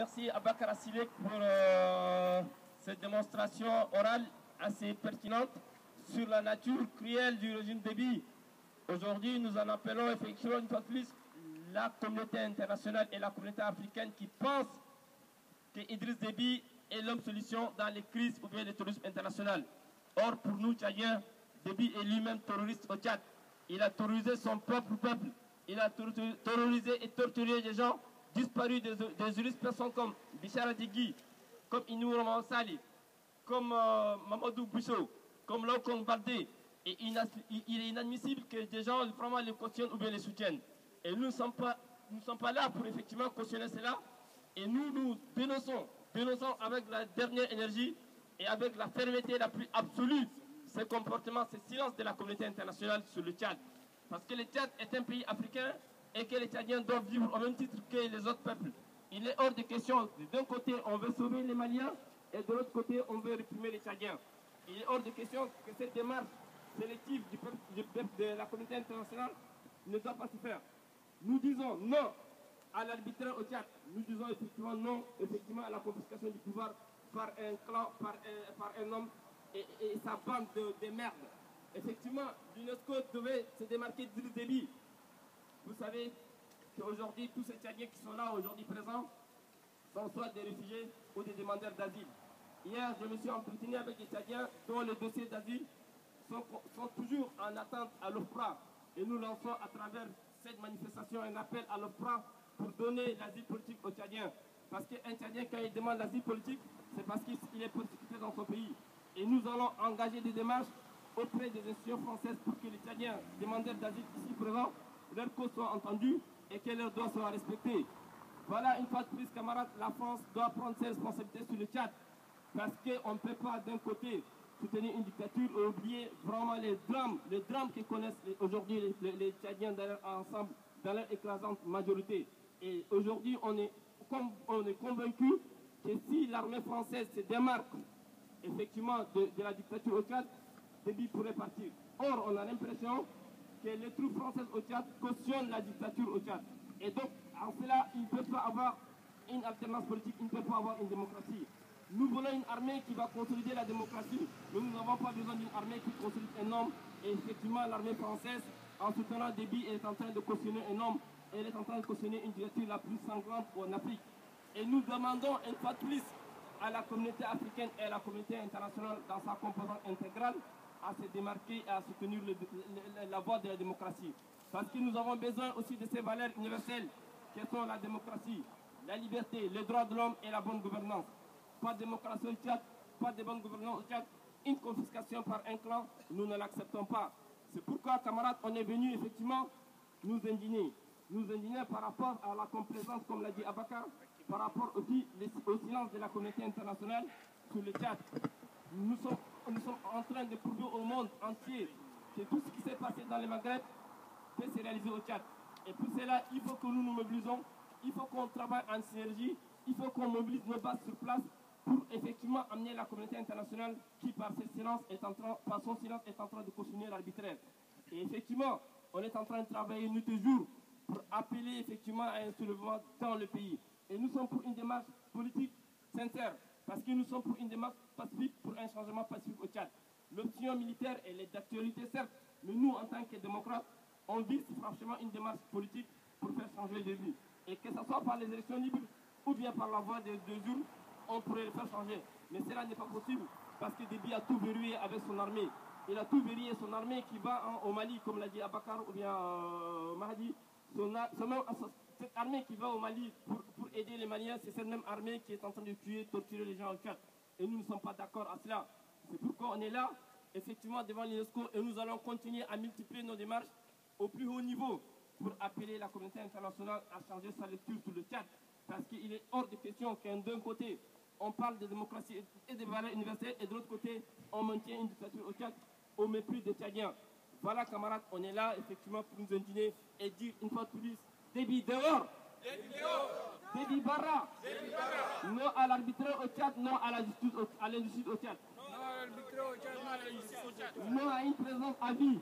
Merci à Bakar Assilek pour cette démonstration orale assez pertinente sur la nature cruelle du régime Déby. Aujourd'hui, nous en appelons effectivement une fois de plus la communauté internationale et la communauté africaine qui pensent que Idriss Déby est l'homme solution dans les crises ou bien le terrorisme international. Or, pour nous, Tchadiens, Déby est lui-même terroriste au Tchad. Il a terrorisé son propre peuple. Il a terrorisé et torturé des gens disparus, des juristes personnes comme Bichara Digui, comme Inou Roman Sali, comme Mamadou Bousso, comme Laukong Baldé. Et il est inadmissible que des gens vraiment les cautionnent ou bien les soutiennent. Et nous ne sommes pas là pour effectivement cautionner cela. Et nous dénonçons avec la dernière énergie et avec la fermeté la plus absolue ce comportement, ce silence de la communauté internationale sur le Tchad. Parce que le Tchad est un pays africain et que les Tchadiens doivent vivre au même titre que les autres peuples. Il est hors de question, d'un côté on veut sauver les Maliens et de l'autre côté on veut réprimer les Tchadiens. Il est hors de question que cette démarche sélective du peuple de la communauté internationale ne doit pas se faire. Nous disons non à l'arbitraire au Tchad. Nous disons effectivement non à la confiscation du pouvoir par un clan, par un homme et sa bande de merde. Effectivement, l'UNESCO devait se démarquer d'Idriss Déby. Vous savez qu'aujourd'hui, tous ces Tchadiens qui sont là aujourd'hui présents sont soit des réfugiés ou des demandeurs d'asile. Hier, je me suis entretenu avec des Tchadiens dont les dossiers d'asile sont toujours en attente à l'OFPRA. Et nous lançons à travers cette manifestation un appel à l'OFPRA pour donner l'asile politique aux Tchadiens. Parce qu'un Tchadien, quand il demande l'asile politique, c'est parce qu'il est persécuté dans son pays. Et nous allons engager des démarches auprès des institutions françaises pour que les Tchadiens demandeurs d'asile ici présents, leurs causes soient entendues et que leurs droits soient respectés. Voilà, une fois de plus, camarades, la France doit prendre ses responsabilités sur le Tchad. Parce qu'on ne peut pas, d'un côté, soutenir une dictature et oublier vraiment les drames que connaissent aujourd'hui les Tchadiens dans leur ensemble, dans leur écrasante majorité. Et aujourd'hui, on est convaincu que si l'armée française se démarque effectivement de la dictature au Tchad, Déby pourrait partir. Or, on a l'impression que les troupes françaises au Tchad cautionnent la dictature au Tchad. Et donc, en cela, il ne peut pas avoir une alternance politique, il ne peut pas avoir une démocratie. Nous voulons une armée qui va consolider la démocratie, mais nous n'avons pas besoin d'une armée qui consolide un homme. Et effectivement, l'armée française, en soutenant Déby, est en train de cautionner un homme. Elle est en train de cautionner une dictature la plus sanglante en Afrique. Et nous demandons une fois de plus à la communauté africaine et à la communauté internationale dans sa composante intégrale à se démarquer et à soutenir la voie de la démocratie. Parce que nous avons besoin aussi de ces valeurs universelles qui sont la démocratie, la liberté, les droits de l'homme et la bonne gouvernance. Pas de démocratie au Tchad, pas de bonne gouvernance au Tchad, une confiscation par un clan, nous ne l'acceptons pas. C'est pourquoi, camarades, on est venu effectivement nous indigner. Nous indigner par rapport à la complaisance, comme l'a dit Abakar, par rapport aussi au silence de la communauté internationale sur le Tchad. Nous sommes en train de prouver au monde entier que tout ce qui s'est passé dans le Maghreb peut se réaliser au Tchad. Et pour cela, il faut que nous nous mobilisons, il faut qu'on travaille en synergie, il faut qu'on mobilise nos bases sur place pour effectivement amener la communauté internationale qui, par son silence, est en train de cautionner l'arbitraire. Et effectivement, on est en train de travailler nuit et jour pour appeler effectivement à un soulèvement dans le pays. Et nous sommes pour une démarche politique sincère, parce que nous sommes pour une démarche pacifique, pour un changement pacifique au Tchad. L'option militaire, elle est d'actualité certes, mais nous, en tant que démocrates, on vise franchement une démarche politique pour faire changer de vie. Et que ce soit par les élections libres ou bien par la voie des urnes, on pourrait le faire changer. Mais cela n'est pas possible, parce que Déby a tout verrouillé avec son armée. Il a tout verrouillé, son armée qui va au Mali, comme l'a dit Abakar ou bien Mahdi. Cette armée qui va au Mali pour aider les Maliens, c'est cette même armée qui est en train de tuer, torturer les gens au Tchad. Et nous ne sommes pas d'accord à cela. C'est pourquoi on est là, effectivement, devant l'UNESCO, et nous allons continuer à multiplier nos démarches au plus haut niveau pour appeler la communauté internationale à changer sa lecture sur le Tchad. Parce qu'il est hors de question d'un côté, on parle de démocratie et de valeurs universelles, et de l'autre côté, on maintient une dictature au Tchad au mépris des Tchadiens. Voilà, camarades, on est là, effectivement, pour nous indigner et dire une fois de plus, Déby dehors, Déby barra, non à l'arbitraire au Tchad, non à l'injustice au Tchad, non à une présence à vie